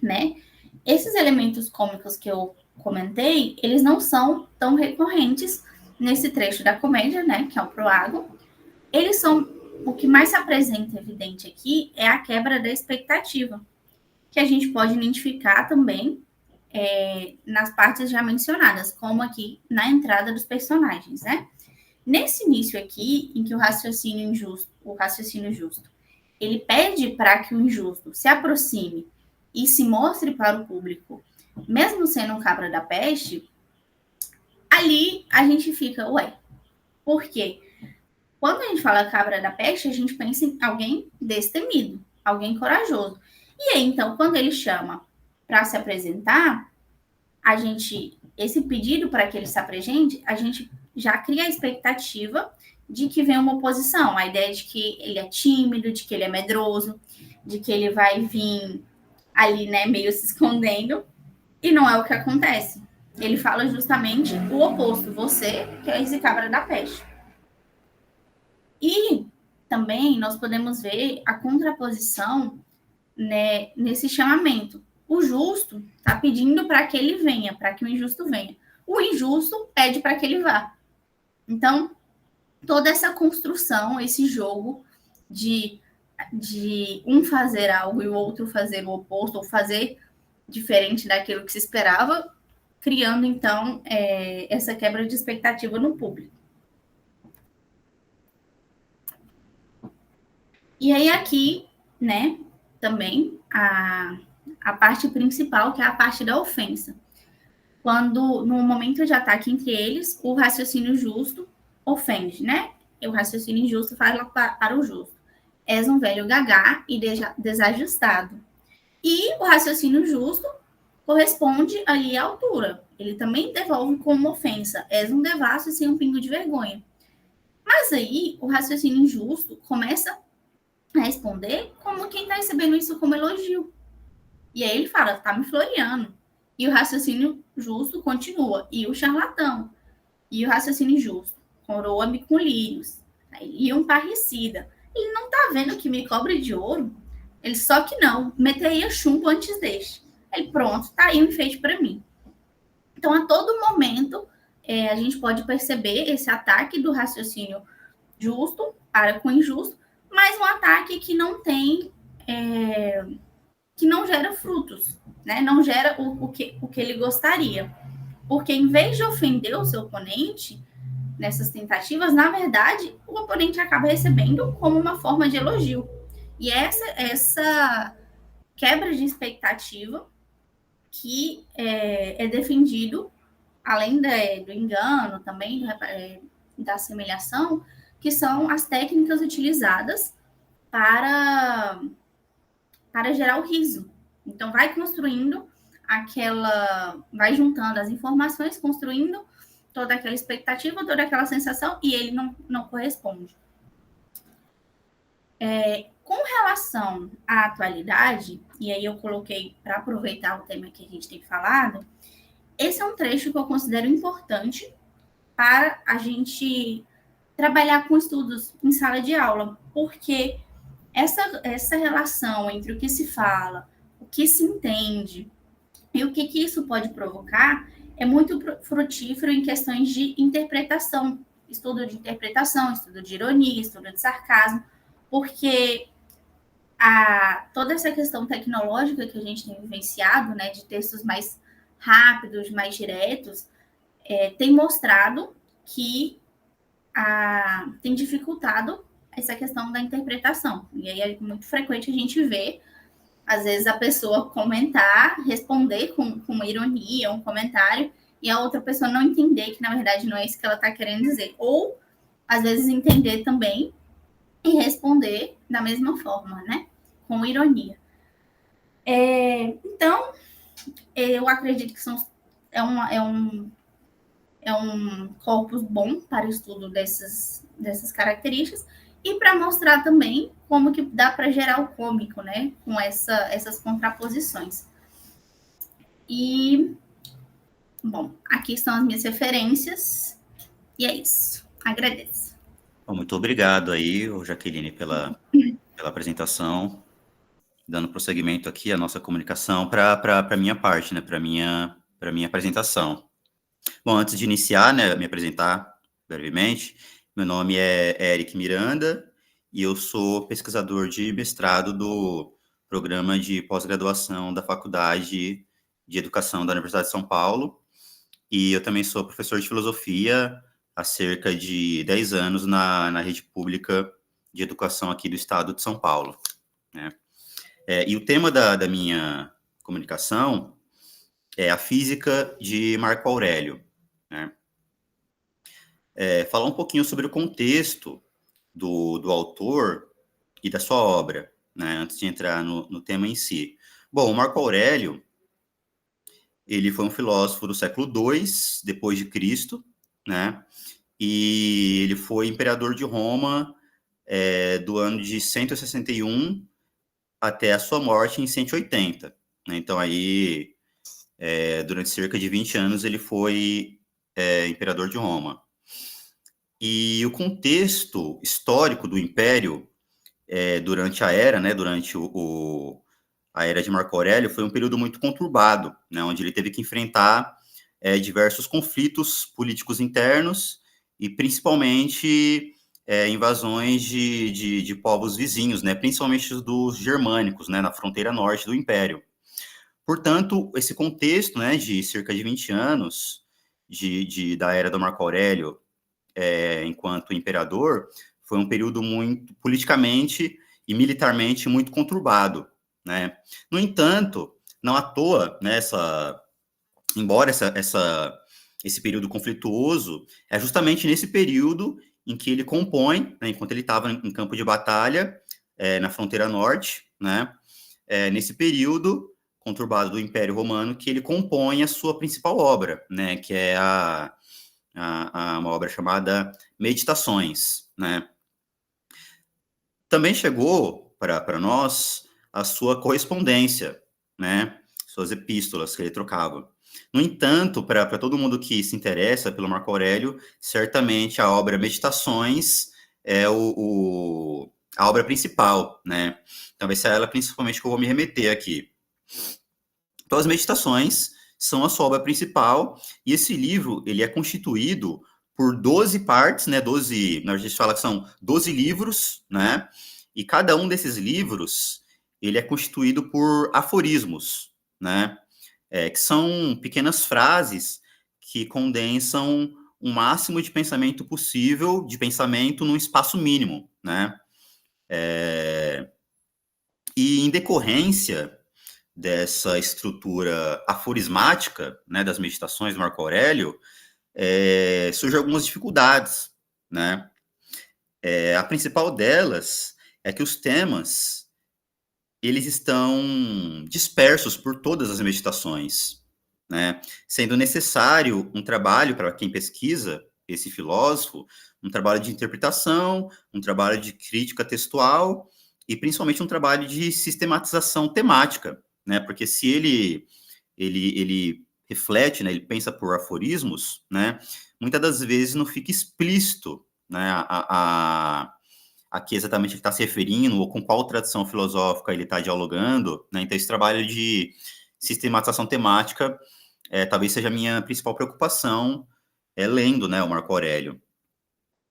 né, esses elementos cômicos que eu comentei, eles não são tão recorrentes nesse trecho da comédia, né, que é o prólogo. Eles são, o que mais se apresenta evidente aqui é a quebra da expectativa, que a gente pode identificar também nas partes já mencionadas, como aqui na entrada dos personagens, né? Nesse início aqui, em que o raciocínio justo, ele pede para que o injusto se aproxime e se mostre para o público, mesmo sendo um cabra da peste, ali a gente fica, ué, por quê? Quando a gente fala cabra da peste, a gente pensa em alguém destemido, alguém corajoso. E aí, então, quando ele chama para se apresentar, esse pedido para que ele se apresente, a gente já cria a expectativa de que vem uma oposição, a ideia de que ele é tímido, de que ele é medroso, de que ele vai vir ali, né, meio se escondendo, e não é o que acontece. Ele fala justamente o oposto, você que é esse cabra da peste. E também nós podemos ver a contraposição, né, nesse chamamento. O justo está pedindo para que ele venha, para que o injusto venha. O injusto pede para que ele vá. Então, toda essa construção, esse jogo de um fazer algo e o outro fazer o oposto, ou fazer diferente daquilo que se esperava, criando, então, essa quebra de expectativa no público. E aí aqui, né, também a parte principal, que é a parte da ofensa. Quando, no momento de ataque entre eles, o raciocínio justo ofende, né? E o raciocínio injusto fala para o justo: és um velho gagá e desajustado. E o raciocínio justo corresponde ali à altura. Ele também devolve como ofensa: és um devasso e sem um pingo de vergonha. Mas aí, o raciocínio injusto começa a responder como quem está recebendo isso como elogio. E aí ele fala: tá me floreando. E o raciocínio justo continua: e o charlatão. E o raciocínio justo: coroa-me com lírios. E um parricida: ele não tá vendo que me cobre de ouro? Ele só que não, meteria chumbo antes deste. Ele, pronto, tá aí um enfeite para mim. Então, a todo momento, a gente pode perceber esse ataque do raciocínio justo para com injusto, mas um ataque que não tem, que não gera frutos, né? Não gera o que ele gostaria. Porque em vez de ofender o seu oponente nessas tentativas, na verdade, o oponente acaba recebendo como uma forma de elogio. E essa quebra de expectativa que é defendido, além do engano, também da assemelhação, que são as técnicas utilizadas para gerar o riso. Então, vai construindo vai juntando as informações, construindo toda aquela expectativa, toda aquela sensação, e ele não corresponde. Com relação à atualidade, e aí eu coloquei para aproveitar o tema que a gente tem falado, esse é um trecho que eu considero importante para a gente trabalhar com estudos em sala de aula, porque essa relação entre o que se fala, o que se entende e o que isso pode provocar é muito frutífero em questões de interpretação, estudo de interpretação, estudo de ironia, estudo de sarcasmo, porque toda essa questão tecnológica que a gente tem vivenciado, né, de textos mais rápidos, mais diretos, tem mostrado que tem dificultado essa questão da interpretação. E aí é muito frequente a gente ver, às vezes, a pessoa comentar, responder com uma ironia, um comentário, e a outra pessoa não entender que, na verdade, não é isso que ela está querendo dizer. Ou, às vezes, entender também e responder da mesma forma, né? Com ironia. Então, eu acredito que é um corpus bom para o estudo dessas características e para mostrar também como que dá para gerar o cômico, né? Com essas contraposições. E, bom, aqui estão as minhas referências e é isso. Agradeço. Bom, muito obrigado aí, Jaqueline, pela apresentação, dando prosseguimento aqui à nossa comunicação para a minha parte, né? Para minha apresentação. Bom, antes de iniciar, né, me apresentar brevemente, meu nome é Eric Miranda e eu sou pesquisador de mestrado do programa de pós-graduação da Faculdade de Educação da Universidade de São Paulo, e eu também sou professor de filosofia há cerca de 10 anos na rede pública de educação aqui do estado de São Paulo, né? E o tema da minha comunicação é a física de Marco Aurélio, né? Falar um pouquinho sobre o contexto do autor e da sua obra, né, antes de entrar no tema em si. Bom, o Marco Aurélio, ele foi um filósofo do século II depois de Cristo, né, e ele foi imperador de Roma do ano de 161 até a sua morte em 180. Né, então, aí, durante cerca de 20 anos, ele foi imperador de Roma. E o contexto histórico do Império durante a era, né, durante a era de Marco Aurélio, foi um período muito conturbado, né, onde ele teve que enfrentar diversos conflitos políticos internos e principalmente invasões de povos vizinhos, né, principalmente dos germânicos, né, na fronteira norte do Império. Portanto, esse contexto, né, de cerca de 20 anos da era do Marco Aurélio, enquanto imperador, foi um período muito politicamente e militarmente muito conturbado, né? No entanto, não à toa, né, embora esse período conflituoso, é justamente nesse período em que ele compõe, né, enquanto ele estava em campo de batalha, na fronteira norte, né, nesse período conturbado do Império Romano, que ele compõe a sua principal obra, né, que é uma obra chamada Meditações, né? Também chegou para nós a sua correspondência, né? Suas epístolas que ele trocava. No entanto, para todo mundo que se interessa pelo Marco Aurélio, certamente a obra Meditações é a obra principal, né? Então vai ser ela principalmente que eu vou me remeter aqui. Então, as Meditações são a sua obra principal, e esse livro, ele é constituído por 12 partes, né, 12, a gente fala que são 12 livros, né, e cada um desses livros, ele é constituído por aforismos, né, que são pequenas frases que condensam o máximo de pensamento possível, de pensamento num espaço mínimo, né, e em decorrência dessa estrutura aforismática, né, das meditações do Marco Aurélio, surgem algumas dificuldades, né? A principal delas é que os temas, eles estão dispersos por todas as meditações, né? Sendo necessário um trabalho para quem pesquisa esse filósofo, um trabalho de interpretação, um trabalho de crítica textual e principalmente um trabalho de sistematização temática, né? Porque se ele reflete, né, ele pensa por aforismos, né, muitas das vezes não fica explícito, né, a que exatamente ele está se referindo, ou com qual tradição filosófica ele está dialogando, né, então esse trabalho de sistematização temática talvez seja a minha principal preocupação lendo, né, o Marco Aurélio,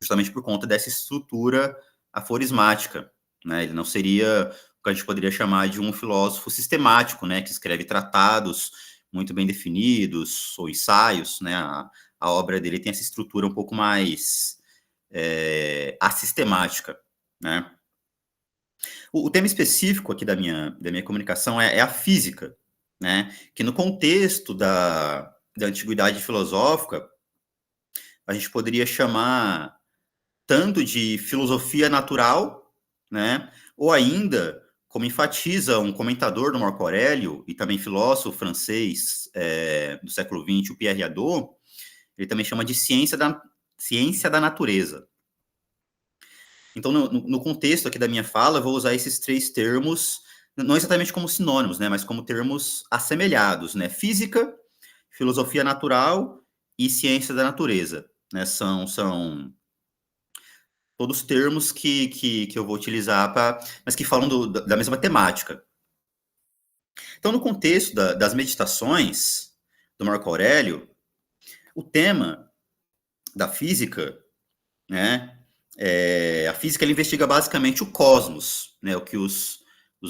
justamente por conta dessa estrutura aforismática, né, ele não seria o que a gente poderia chamar de um filósofo sistemático, né, que escreve tratados muito bem definidos, ou ensaios, né, a obra dele tem essa estrutura um pouco mais assistemática, né. O tema específico aqui da minha comunicação é a física, né, que no contexto da antiguidade filosófica, a gente poderia chamar tanto de filosofia natural, né, ou ainda, como enfatiza um comentador do Marco Aurélio, e também filósofo francês do século XX, o Pierre Hadot, ele também chama de ciência da natureza. Então, no contexto aqui da minha fala, eu vou usar esses três termos, não exatamente como sinônimos, né, mas como termos assemelhados, né, física, filosofia natural e ciência da natureza, né, são todos termos que eu vou utilizar, mas que falam da mesma temática. Então, no contexto das meditações do Marco Aurélio, o tema da física, né, a física, ela investiga basicamente o cosmos, né, o que os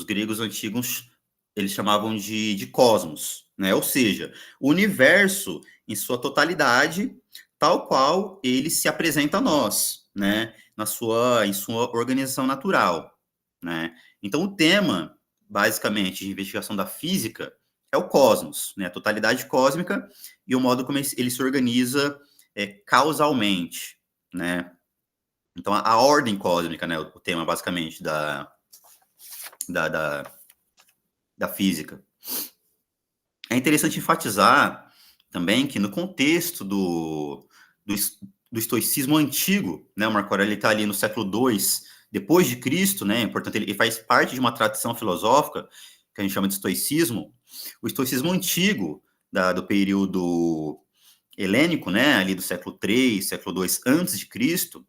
gregos antigos eles chamavam de cosmos, né, ou seja, o universo em sua totalidade, tal qual ele se apresenta a nós, né, em sua organização natural, né. Então, o tema, basicamente, de investigação da física é o cosmos, né, a totalidade cósmica e o modo como ele se organiza causalmente, né. Então, a ordem cósmica, né, o tema, basicamente, da física. É interessante enfatizar também que no contexto do estoicismo antigo, né, o Marco Aurélio está ali no século II depois de Cristo, né, portanto, ele faz parte de uma tradição filosófica que a gente chama de estoicismo. O estoicismo antigo, do período helênico, né, ali do século III, século II antes de Cristo,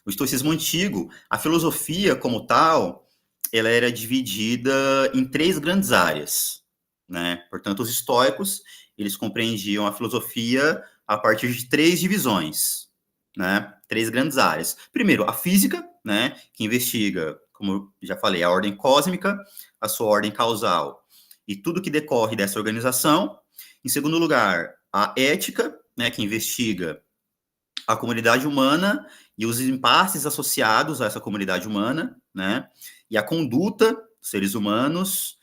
o estoicismo antigo, a filosofia como tal, ela era dividida em três grandes áreas, né? Portanto, os estoicos, eles compreendiam a filosofia a partir de três divisões, né? Três grandes áreas. Primeiro, a física, né? Que investiga, como eu já falei, a ordem cósmica, a sua ordem causal e tudo que decorre dessa organização. Em segundo lugar, a ética, né? Que investiga a comunidade humana e os impasses associados a essa comunidade humana, né? E a conduta dos seres humanos,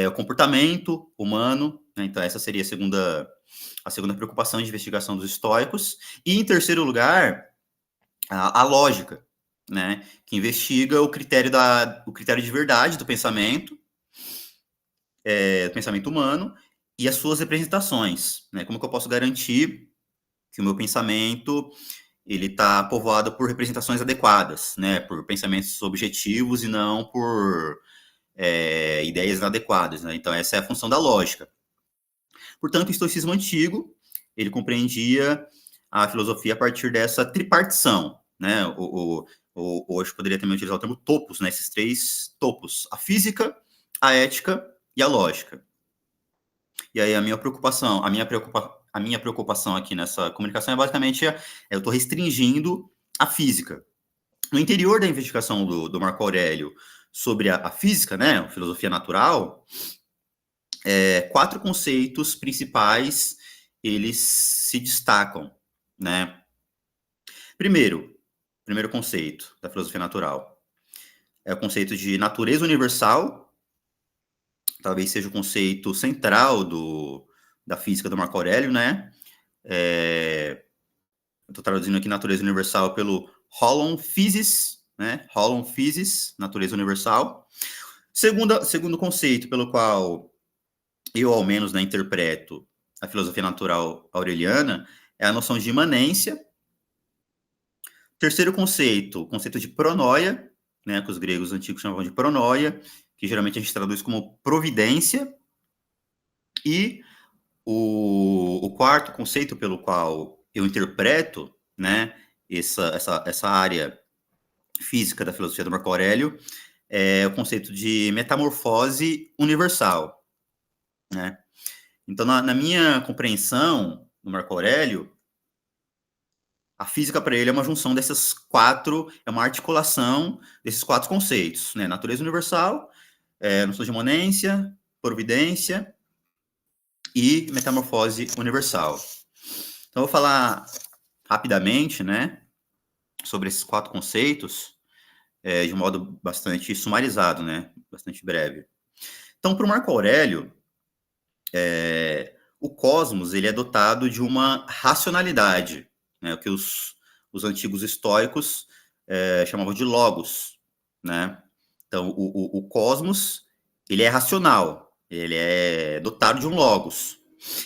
o comportamento humano, né? Então essa seria a segunda preocupação de investigação dos estoicos. E em terceiro lugar, a lógica, né? Que investiga o critério de verdade do pensamento humano e as suas representações, né? Como que eu posso garantir que o meu pensamento ele está povoado por representações adequadas, né, por pensamentos objetivos e não por ideias inadequadas, né? Então essa é a função da lógica. Portanto, o estoicismo antigo, ele compreendia a filosofia a partir dessa tripartição, né, hoje poderia também utilizar o termo topos, né, esses três topos, a física, a ética e a lógica. E aí a minha preocupação aqui nessa comunicação é basicamente eu estou restringindo a física. No interior da investigação do Marco Aurélio sobre a física, né, a filosofia natural, 4 conceitos principais eles se destacam, né? Primeiro conceito da filosofia natural é o conceito de natureza universal, talvez seja o conceito central da física do Marco Aurélio, né? Eu estou traduzindo aqui natureza universal pelo Holon Physis, né? Holon Physis, natureza universal. Segundo conceito pelo qual eu, ao menos, né, interpreto a filosofia natural aureliana, é a noção de imanência. Terceiro conceito, o conceito de pronoia, né, que os gregos antigos chamavam de pronoia, que geralmente a gente traduz como providência. E o quarto conceito pelo qual eu interpreto, né, essa área física da filosofia do Marco Aurélio é o conceito de metamorfose universal, né? Então, na minha compreensão do Marco Aurélio, a física para ele é uma junção dessas 4, é uma articulação desses 4 conceitos, né? Natureza universal, noção de imanência, providência e metamorfose universal. Então, eu vou falar rapidamente, né, sobre esses 4 conceitos, de um modo bastante sumarizado, né, bastante breve. Então, para o Marco Aurélio, o cosmos ele é dotado de uma racionalidade, né, o que os antigos estoicos chamavam de logos, né? Então, o cosmos ele é racional, ele é dotado de um logos.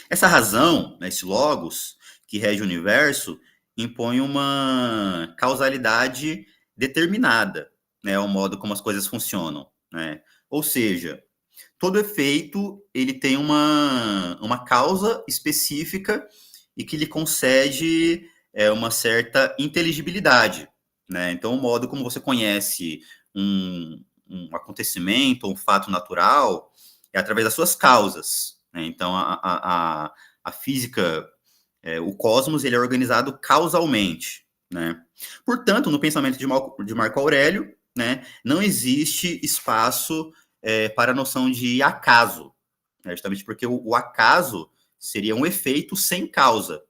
Essa razão, né, esse logos que rege o universo, impõe uma causalidade determinada, né, o modo como as coisas funcionam, né? Ou seja, todo efeito ele tem uma causa específica e que lhe concede uma certa inteligibilidade, né? Então, o modo como você conhece um acontecimento, um fato natural, é através das suas causas, né? Então, a física, o cosmos, ele é organizado causalmente, né? Portanto, no pensamento de Marco Aurélio, né, não existe espaço para a noção de acaso, né? Justamente porque o acaso seria um efeito sem causa.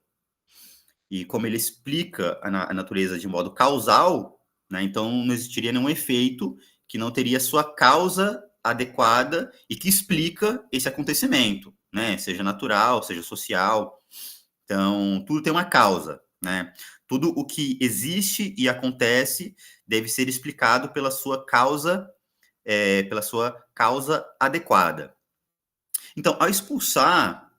E como ele explica a natureza de modo causal, né, então não existiria nenhum efeito que não teria sua causa adequada e que explica esse acontecimento, né? Seja natural, seja social. Então, tudo tem uma causa, né? Tudo o que existe e acontece deve ser explicado pela sua causa adequada. Então, ao expulsar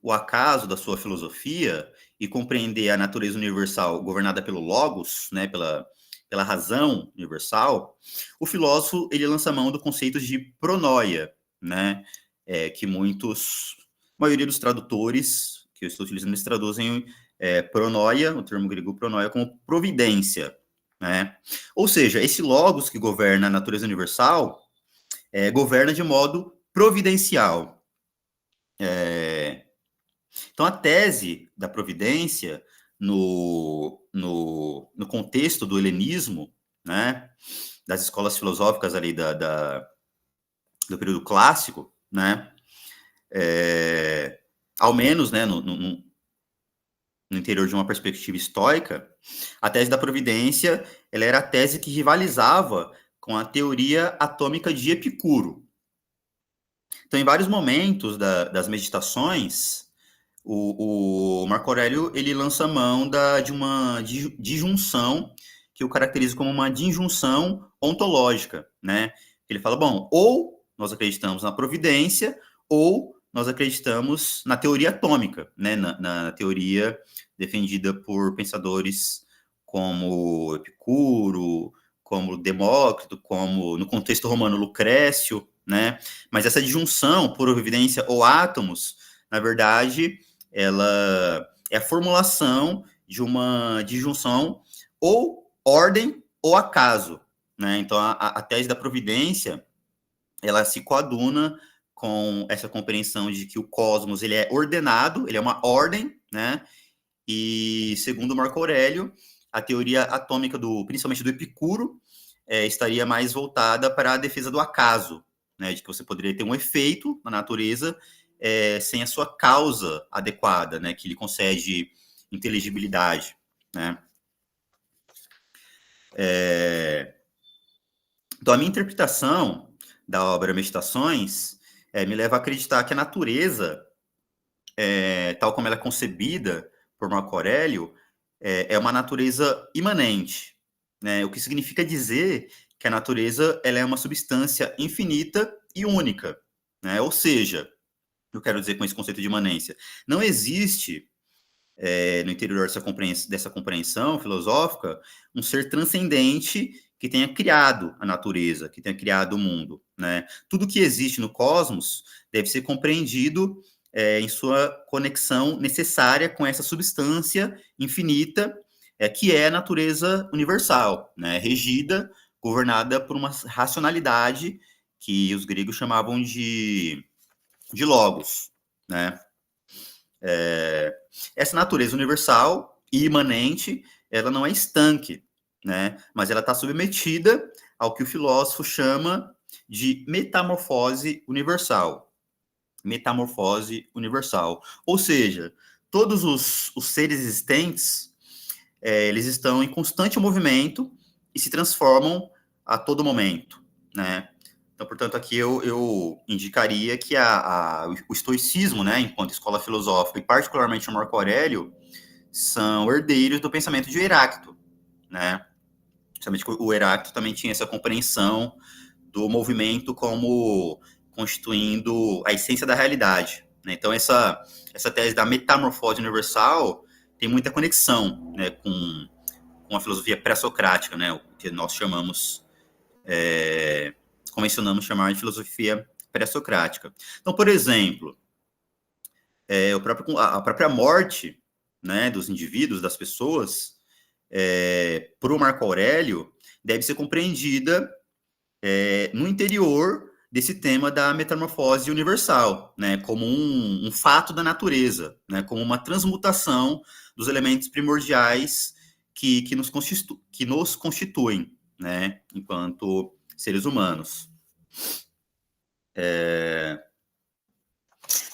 o acaso da sua filosofia e compreender a natureza universal governada pelo logos, né, pela razão universal, o filósofo ele lança mão do conceito de pronoia, né, que a maioria dos tradutores que eu estou utilizando, eles traduzem pronoia, o termo grego pronoia, como providência, né? Ou seja, esse logos que governa a natureza universal governa de modo providencial. Então, a tese da providência no contexto do helenismo, né, das escolas filosóficas ali do período clássico, né, ao menos, né, no interior de uma perspectiva estoica, a tese da providência ela era a tese que rivalizava com a teoria atômica de Epicuro. Então, em vários momentos das meditações, o Marco Aurélio ele lança mão de uma disjunção que o caracteriza como uma disjunção ontológica, né? Ele fala, bom, ou nós acreditamos na providência, ou nós acreditamos na teoria atômica, né? Na teoria defendida por pensadores como Epicuro, como Demócrito, como, no contexto romano, Lucrécio, né? Mas essa disjunção, providência ou átomos, na verdade, ela é a formulação de uma disjunção ou ordem ou acaso, né? Então, a tese da providência, ela se coaduna com essa compreensão de que o cosmos ele é ordenado, ele é uma ordem, né? E, segundo Marco Aurélio, a teoria atômica, principalmente do Epicuro, estaria mais voltada para a defesa do acaso, né? De que você poderia ter um efeito na natureza sem a sua causa adequada, né? Que lhe concede inteligibilidade, né? Então, a minha interpretação da obra Meditações me leva a acreditar que a natureza, tal como ela é concebida por Marco Aurélio, é uma natureza imanente, né? O que significa dizer que a natureza ela é uma substância infinita e única, né? Ou seja, eu quero dizer com esse conceito de imanência, não existe no interior dessa compreensão filosófica um ser transcendente que tenha criado a natureza, que tenha criado o mundo, né? Tudo que existe no cosmos deve ser compreendido em sua conexão necessária com essa substância infinita, que é a natureza universal, né? Regida, governada por uma racionalidade que os gregos chamavam de logos, né? Essa natureza universal e imanente, ela não é estanque, né? Mas ela está submetida ao que o filósofo chama de metamorfose universal. Metamorfose universal. Ou seja, todos os seres existentes, eles estão em constante movimento e se transformam a todo momento, né? Então, portanto, aqui eu indicaria que o estoicismo, né, enquanto escola filosófica, e particularmente o Marco Aurélio, são herdeiros do pensamento de Heráclito, né? Principalmente o Heráclito também tinha essa compreensão do movimento como constituindo a essência da realidade, né? Então, essa tese da metamorfose universal tem muita conexão, né, com a filosofia pré-socrática, né, o que nós chamamos... convencionamos chamar de filosofia pré-socrática. Então, por exemplo, a própria morte, né, dos indivíduos, das pessoas, para o Marco Aurélio, deve ser compreendida no interior desse tema da metamorfose universal, né, como um fato da natureza, né, como uma transmutação dos elementos primordiais que nos constituem, né, enquanto seres humanos.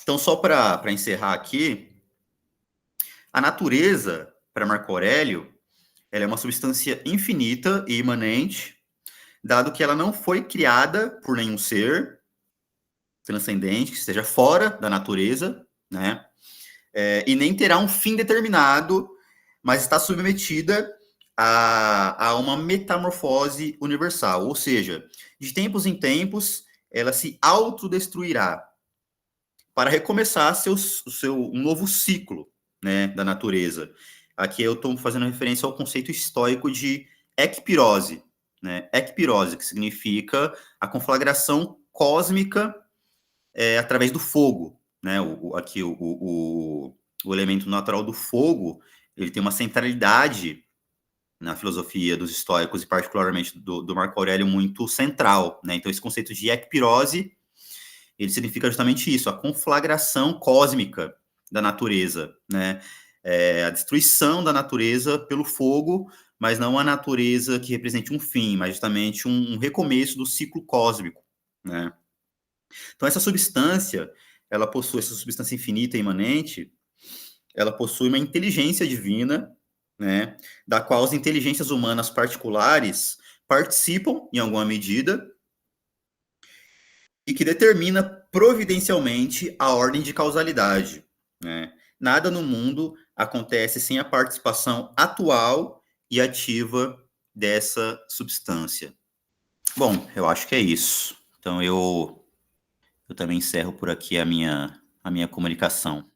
Então, só para encerrar aqui, a natureza, para Marco Aurélio, ela é uma substância infinita e imanente, dado que ela não foi criada por nenhum ser transcendente, que esteja fora da natureza, né? E nem terá um fim determinado, mas está submetida a uma metamorfose universal, ou seja, de tempos em tempos, ela se autodestruirá para recomeçar um novo ciclo, né, da natureza. Aqui eu estou fazendo referência ao conceito estoico de ekpirose, né? Ekpirose, que significa a conflagração cósmica através do fogo, né? Aqui o elemento natural do fogo, ele tem uma centralidade na filosofia dos estoicos e particularmente do Marco Aurélio muito central, né? Então esse conceito de ekpirose, ele significa justamente isso, a conflagração cósmica da natureza, né? A destruição da natureza pelo fogo, mas não a natureza que represente um fim, mas justamente um recomeço do ciclo cósmico, né? Então essa substância infinita e imanente, ela possui uma inteligência divina, né, da qual as inteligências humanas particulares participam em alguma medida e que determina providencialmente a ordem de causalidade, né? Nada no mundo acontece sem a participação atual e ativa dessa substância. Bom, eu acho que é isso. Então eu também encerro por aqui a minha comunicação.